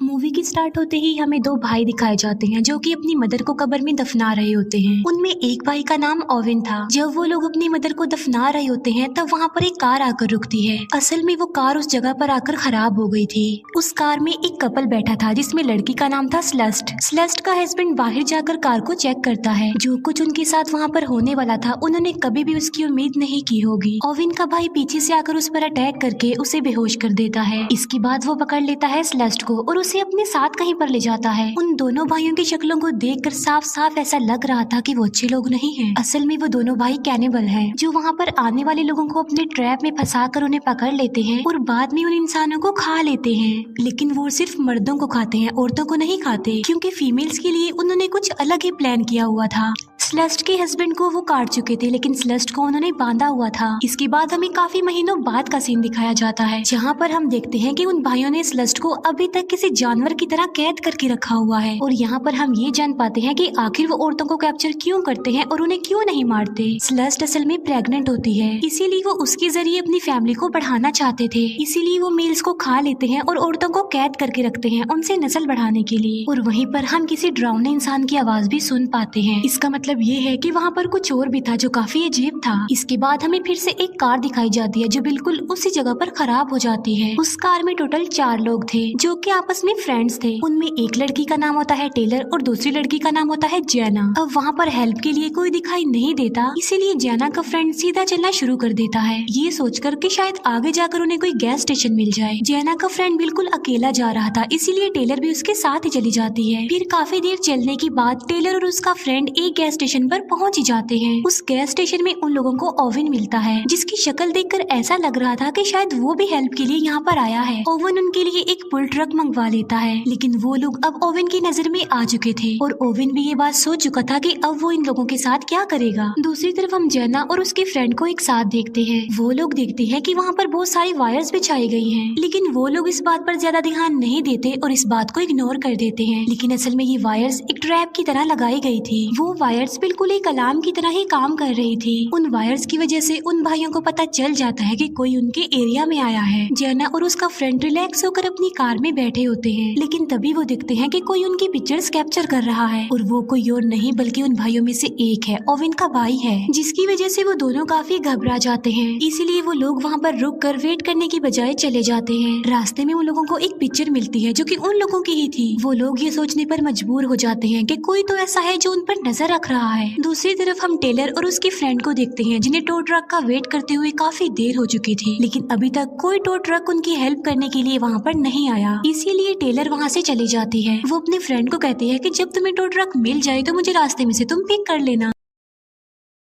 Movie की start होते ही हमें दो भाई दिखाए जाते हैं जो कि अपनी मदर को कब्र में दफना रहे होते हैं। उनमें एक भाई का नाम ओवेन था। जब वो लोग अपनी मदर को दफना रहे होते हैं तब वहाँ पर एक कार आकर रुकती है। असल में वो कार उस जगह पर आकर खराब हो गई थी। उस कार में एक कपल बैठा था जिसमें लड़की का नाम था स्लस्ट। स्लस्ट का हस्बैंड बाहर जाकर कार को चेक करता है। जो कुछ उनके साथ वहाँ पर होने वाला था उन्होंने कभी भी उसकी उम्मीद नहीं की होगी। ओवेन का भाई पीछे से आकर उस पर अटैक करके उसे बेहोश कर देता है। इसके बाद वो पकड़ लेता है स्लस्ट को और उसे अपने साथ कहीं पर ले जाता है। उन दोनों भाइयों की शक्लों को देखकर साफ साफ ऐसा लग रहा था कि वो अच्छे लोग नहीं हैं। असल में वो दोनों भाई कैनिबल हैं, जो वहाँ पर आने वाले लोगों को अपने ट्रैप में फंसाकर उन्हें पकड़ लेते हैं और बाद में उन इंसानों को खा लेते हैं। लेकिन वो सिर्फ मर्दों को खाते हैं, औरतों को नहीं खाते, क्योंकि फीमेल्स के लिए उन्होंने कुछ अलग ही प्लान किया हुआ था। स्लस्ट के हस्बैंड को वो काट चुके थे लेकिन स्लस्ट को उन्होंने बांधा हुआ था। इसके बाद हमें काफी महीनों बाद का सीन दिखाया जाता है जहाँ पर हम देखते हैं कि उन भाइयों ने स्लस्ट को अभी तक किसी जानवर की तरह कैद करके रखा हुआ है। और यहाँ पर हम ये जान पाते हैं कि आखिर वो औरतों को कैप्चर क्यों करते हैं और उन्हें क्यों नहीं मारते। स्लस्ट असल में प्रेग्नेंट होती है, इसीलिए वो उसके जरिए अपनी फैमिली को बढ़ाना चाहते थे। इसीलिए वो मेल्स को खा लेते हैं और औरतों को कैद करके रखते हैं उनसे नस्ल बढ़ाने के लिए। और वहीं पर हम किसी डरावने इंसान की आवाज भी सुन पाते हैं। इसका मतलब ये है कि वहाँ पर कुछ और भी था जो काफी अजीब था। इसके बाद हमें फिर से एक कार दिखाई जाती है जो बिल्कुल उसी जगह पर खराब हो जाती है। उस कार में टोटल 4 लोग थे जो कि आपस में फ्रेंड्स थे। उनमें एक लड़की का नाम होता है टेलर और दूसरी लड़की का नाम होता है जैना। अब वहाँ पर हेल्प के लिए कोई दिखाई नहीं देता, इसीलिए जैना का फ्रेंड सीधा चलना शुरू कर देता है, ये सोचकर कि शायद आगे जाकर उन्हें कोई गैस स्टेशन मिल जाए। जैना का फ्रेंड बिल्कुल अकेला जा रहा था, इसीलिए टेलर भी उसके साथ ही चली जाती है। फिर काफी देर चलने के बाद टेलर और उसका फ्रेंड एक गैस स्टेशन पर पहुंच ही जाते हैं। उस गैस स्टेशन में उन लोगों को ओवेन मिलता है, जिसकी शक्ल देखकर ऐसा लग रहा था कि शायद वो भी हेल्प के लिए यहाँ पर आया है। ओवेन उनके लिए एक फुल ट्रक मंगवा लेता है, लेकिन वो लोग अब ओवेन की नजर में आ चुके थे और ओवेन भी ये बात सोच चुका था कि अब वो इन लोगों के साथ क्या करेगा। दूसरी तरफ हम जैना और उसके फ्रेंड को एक साथ देखते हैं। वो लोग देखते हैं कि वहाँ पर बहुत सारी वायर्स बिछाई गई हैं, लेकिन वो लोग इस बात पर ज्यादा ध्यान नहीं देते और इस बात को इग्नोर कर देते हैं। लेकिन असल में ये वायर्स एक ट्रैप की तरह लगाई गई थी। वो वायर्स बिल्कुल एक अलार्म की तरह ही काम कर रही थी। उन वायर्स की वजह से उन भाइयों को पता चल जाता है कि कोई उनके एरिया में आया है। जैना और उसका फ्रेंड रिलैक्स होकर अपनी कार में बैठे होते हैं, लेकिन तभी वो देखते हैं कि कोई उनकी पिक्चर्स कैप्चर कर रहा है और वो कोई और नहीं बल्कि उन भाइयों में से एक है, ओवेन का भाई है, जिसकी वजह से वो दोनों काफी घबरा जाते हैं। इसीलिए वो लोग वहाँ पर रुक कर वेट करने की बजाय चले जाते हैं। रास्ते में उन लोगों को एक पिक्चर मिलती है जो कि उन लोगों की ही थी। वो लोग ये सोचने पर मजबूर हो जाते हैं कि कोई तो ऐसा है जो उन पर नजर रख रहा है। दूसरी तरफ हम टेलर और उसकी फ्रेंड को देखते हैं जिन्हें टो ट्रक का वेट करते हुए काफी देर हो चुकी थी, लेकिन अभी तक कोई टो ट्रक उनकी हेल्प करने के लिए वहाँ पर नहीं आया। इसीलिए टेलर वहाँ से चली जाती है। वो अपने फ्रेंड को कहती है कि जब तुम्हें टो ट्रक मिल जाए तो मुझे रास्ते में से तुम पिक कर लेना।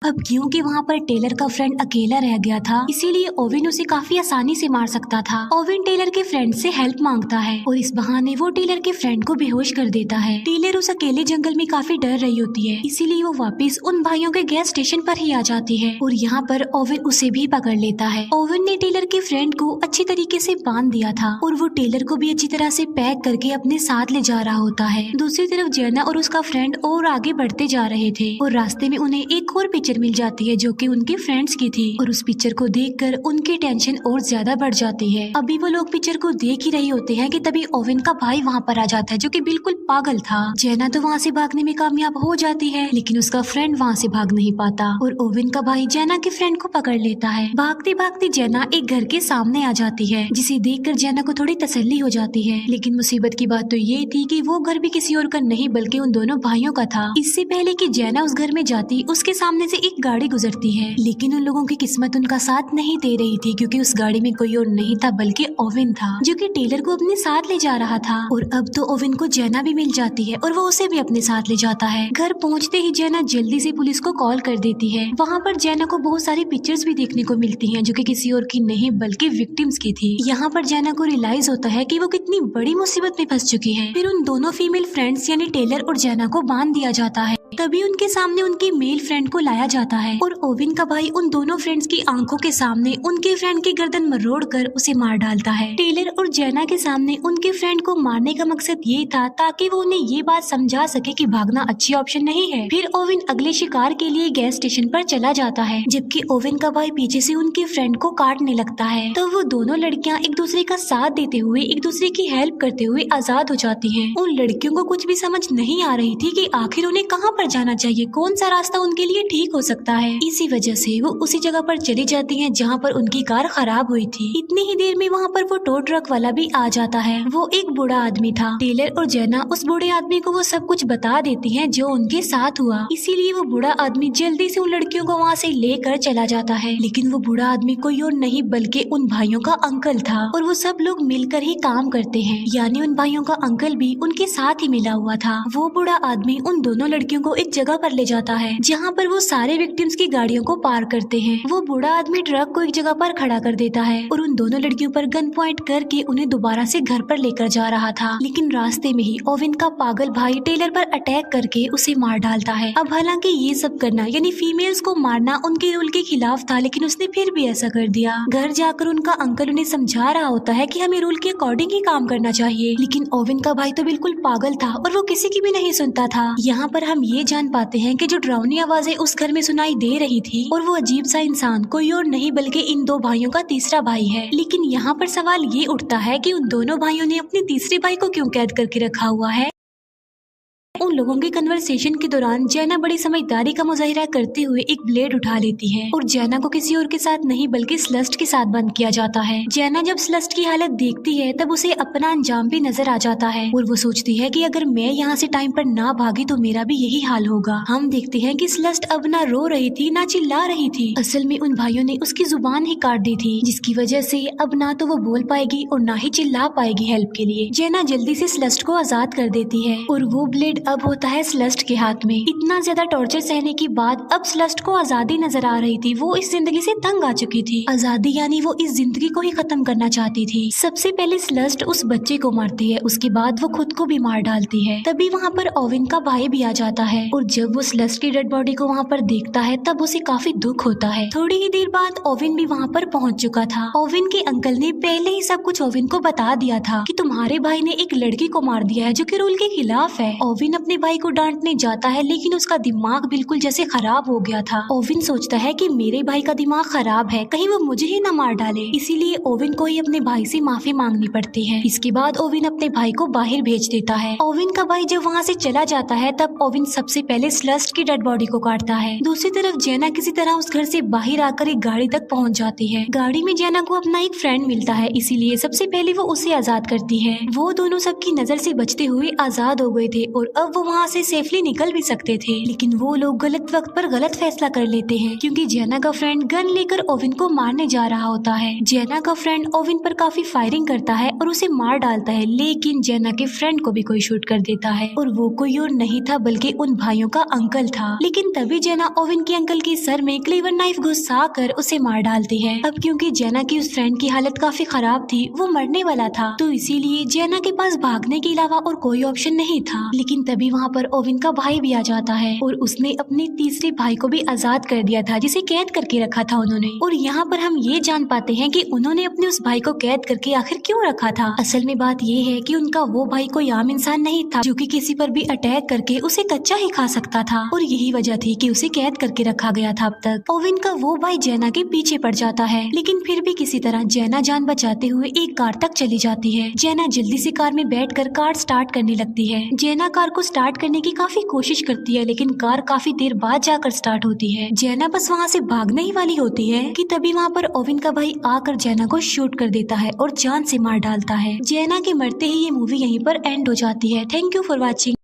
अब क्योंकि वहाँ पर टेलर का फ्रेंड अकेला रह गया था, इसीलिए ओवेन उसे काफी आसानी से मार सकता था। ओवेन टेलर के फ्रेंड से हेल्प मांगता है और इस बहाने वो टेलर के फ्रेंड को बेहोश कर देता है। टेलर उस अकेले जंगल में काफी डर रही होती है, इसीलिए वो वापस उन भाइयों के गैस स्टेशन पर ही आ जाती है और यहाँ पर ओवेन उसे भी पकड़ लेता है। ओवेन ने टेलर के फ्रेंड को अच्छी तरीके से बांध दिया था और वो टेलर को भी अच्छी तरह से पैक करके अपने साथ ले जा रहा होता है। दूसरी तरफ जैना और उसका फ्रेंड और आगे बढ़ते जा रहे थे और रास्ते में उन्हें एक और पिक्चर मिल जाती है जो कि उनके फ्रेंड्स की थी और उस पिक्चर को देखकर उनकी टेंशन और ज्यादा बढ़ जाती है। अभी वो लोग पिक्चर को देख ही रहे होते हैं कि तभी ओवेन का भाई वहाँ पर आ जाता है जो कि बिल्कुल पागल था। जैना तो वहाँ से भागने में कामयाब हो जाती है, लेकिन उसका फ्रेंड वहाँ से भाग नहीं पाता और ओवेन का भाई जैना के फ्रेंड को पकड़ लेता है। भागते भागते जैना एक घर के सामने आ जाती है, जिसे देखकर जैना को थोड़ी तसल्ली हो जाती है। लेकिन मुसीबत की बात तो ये थी कि वो घर भी किसी और का नहीं बल्कि उन दोनों भाइयों का था। इससे पहले कि जैना उस घर में जाती, उसके सामने से एक गाड़ी गुजरती है, लेकिन उन लोगों की किस्मत उनका साथ नहीं दे रही थी, क्योंकि उस गाड़ी में कोई और नहीं था बल्कि ओवेन था, जो कि टेलर को अपने साथ ले जा रहा था। और अब तो ओवेन को जैना भी मिल जाती है और वो उसे भी अपने साथ ले जाता है। घर पहुंचते ही जैना जल्दी से पुलिस को कॉल कर देती है। वहाँ पर जैना को बहुत सारी पिक्चर्स भी देखने को मिलती हैं, जो कि किसी और की नहीं बल्कि विक्टिम्स की थी। यहाँ पर जैना को रियलाइज होता है कि वो कितनी बड़ी मुसीबत में फंस चुकी है। फिर उन दोनों फीमेल फ्रेंड्स यानी टेलर और जैना को बांध दिया जाता है तभी उनके सामने उनके मेल फ्रेंड को लाया जाता है और ओविन का भाई उन दोनों फ्रेंड्स की आंखों के सामने उनके फ्रेंड की गर्दन मरोड़ कर उसे मार डालता है। टेलर और जेना के सामने उनके फ्रेंड को मारने का मकसद ये था ताकि वो उन्हें ये बात समझा सके कि भागना अच्छी ऑप्शन नहीं है। फिर ओविन अगले शिकार के लिए गैस स्टेशन पर चला जाता है, जबकि ओविन का भाई पीछे से उनके फ्रेंड को काटने लगता है। तो वो दोनों लड़कियां एक दूसरे का साथ देते हुए एक दूसरे की हेल्प करते हुए आजाद हो जाती हैं। उन लड़कियों को कुछ भी समझ नहीं आ रही थी कि आखिर उन्हें कहाँ पर जाना चाहिए, कौन सा रास्ता उनके लिए ठीक हो सकता है। इसी वजह से वो उसी जगह पर चली जाती हैं जहाँ पर उनकी कार खराब हुई थी। इतनी ही देर में वहाँ पर वो टो ट्रक वाला भी आ जाता है। वो एक बूढ़ा आदमी था। टेलर और जेना उस बूढ़े आदमी को वो सब कुछ बता देती हैं जो उनके साथ हुआ। इसीलिए वो बूढ़ा आदमी जल्दी से उन लड़कियों को वहाँ से लेकर चला जाता है। लेकिन वो बूढ़ा आदमी कोई और नहीं बल्कि उन भाइयों का अंकल था और वो सब लोग मिलकर ही काम करते हैं, यानी उन भाइयों का अंकल भी उनके साथ ही मिला हुआ था। वो बूढ़ा आदमी उन दोनों लड़कियों को एक जगह पर ले जाता है जहाँ पर वो सारे विक्टिम्स की गाड़ियों को पार करते हैं। वो बूढ़ा आदमी ट्रक को एक जगह पर खड़ा कर देता है और उन दोनों लड़कियों पर गन पॉइंट करके उन्हें दोबारा से घर पर लेकर जा रहा था। लेकिन रास्ते में ही ओविन का पागल भाई टेलर पर अटैक करके उसे मार डालता है। अब हालांकि ये सब करना यानी फीमेल्स को मारना उनके रूल के खिलाफ था, लेकिन उसने फिर भी ऐसा कर दिया। घर जाकर उनका अंकल उन्हें समझा रहा होता है कि हमें रूल के अकॉर्डिंग ही काम करना चाहिए, लेकिन ओविन का भाई तो बिल्कुल पागल था और वो किसी की भी नहीं सुनता था। यहाँ पर हम ये जान पाते हैं कि जो डरावनी आवाजें उस घर में सुनाई दे रही थी और वो अजीब सा इंसान कोई और नहीं बल्कि इन दो भाइयों का तीसरा भाई है। लेकिन यहाँ पर सवाल ये उठता है कि उन दोनों भाइयों ने अपने तीसरे भाई को क्यों कैद करके रखा हुआ है। उन लोगों के कन्वर्सेशन के दौरान जेना बड़ी समझदारी का मुजाहिरा करते हुए एक ब्लेड उठा लेती है और जेना को किसी और के साथ नहीं बल्कि स्लस्ट के साथ बंद किया जाता है। जेना जब स्लस्ट की हालत देखती है तब उसे अपना अंजाम भी नजर आ जाता है और वो सोचती है कि अगर मैं यहाँ से टाइम पर ना भागी तो मेरा भी यही हाल होगा। हम देखते हैं कि स्लस्ट अब ना रो रही थी ना चिल्ला रही थी। असल में उन भाइयों ने उसकी जुबान ही काट दी थी, जिसकी वजह से अब ना तो वो बोल पाएगी और ना ही चिल्ला पाएगी हेल्प के लिए। जेना जल्दी से स्लस्ट को आजाद कर देती है और वो ब्लेड अब होता है स्लस्ट के हाथ में। इतना ज्यादा टॉर्चर सहने के बाद अब स्लस्ट को आजादी नजर आ रही थी। वो इस जिंदगी से तंग आ चुकी थी। आजादी यानी वो इस जिंदगी को ही खत्म करना चाहती थी। सबसे पहले स्लस्ट उस बच्चे को मारती है, उसके बाद वो खुद को भी मार डालती है। तभी वहाँ पर ओविन का भाई भी आ जाता है और जब वो स्लस्ट की डेड बॉडी को वहाँ पर देखता है तब उसे काफी दुख होता है। थोड़ी ही देर बाद ओविन भी वहाँ पर पहुँच चुका था। ओविन के अंकल ने पहले ही सब कुछ ओविन को बता दिया था कि तुम्हारे भाई ने एक लड़की को मार दिया है जो कि रूल के खिलाफ है। ओविन अपने भाई को डांटने जाता है लेकिन उसका दिमाग बिल्कुल जैसे खराब हो गया था। ओविन सोचता है कि मेरे भाई का दिमाग खराब है, कहीं वो मुझे ही न मार डाले। इसीलिए ओविन को ही अपने भाई से माफी मांगनी पड़ती है। इसके बाद ओविन अपने भाई को बाहर भेज देता है। ओविन का भाई जब वहाँ से चला जाता है तब ओविन सबसे पहले स्लस्ट की डेड बॉडी को काटता है। दूसरी तरफ जेना किसी तरह उस घर से बाहर आकर एक गाड़ी तक पहुँच जाती है। गाड़ी में जेना को अपना एक फ्रेंड मिलता है, इसीलिए सबसे पहले वो उसे आजाद करती है। वो दोनों सबकी नजर से बचते हुए आजाद हो गए थे और अब वो वहाँ से सेफली निकल भी सकते थे, लेकिन वो लोग गलत वक्त पर गलत फैसला कर लेते हैं क्योंकि जेना का फ्रेंड गन लेकर ओविन को मारने जा रहा होता है। जेना का फ्रेंड ओविन पर काफी फायरिंग करता है और उसे मार डालता है, लेकिन जेना के फ्रेंड को भी कोई शूट कर देता है और वो कोई और नहीं था बल्कि उन भाइयों का अंकल था। लेकिन तभी जेना ओविन के अंकल के सर में क्लीवर नाइफ घुसा कर उसे मार डालती है। अब क्योंकि जेना की उस फ्रेंड की हालत काफी खराब थी, वो मरने वाला था, तो इसीलिए जेना के पास भागने के अलावा और कोई ऑप्शन नहीं था। लेकिन तभी वहाँ पर ओविन का भाई भी आ जाता है और उसने अपने तीसरे भाई को भी आजाद कर दिया था जिसे कैद करके रखा था उन्होंने। और यहाँ पर हम ये जान पाते हैं कि उन्होंने अपने उस भाई को कैद करके आखिर क्यों रखा था। असल में बात ये है कि उनका वो भाई कोई आम इंसान नहीं था जो कि किसी पर भी अटैक करके उसे कच्चा ही खा सकता था, और यही वजह थी कि उसे कैद करके रखा गया था। अब तक ओविन का वो भाई जेना के पीछे पड़ जाता है, लेकिन फिर भी किसी तरह जेना जान बचाते हुए एक कार तक चली जाती है। जेना जल्दी से कार में बैठकर कार स्टार्ट करने लगती है। जेना कार को स्टार्ट करने की काफी कोशिश करती है, लेकिन कार काफी देर बाद जाकर स्टार्ट होती है। जेना बस वहाँ से भागने ही वाली होती है कि तभी वहाँ पर ओविन का भाई आकर जेना को शूट कर देता है और जान से मार डालता है। जेना के मरते ही ये मूवी यहीं पर एंड हो जाती है। Thank you for watching.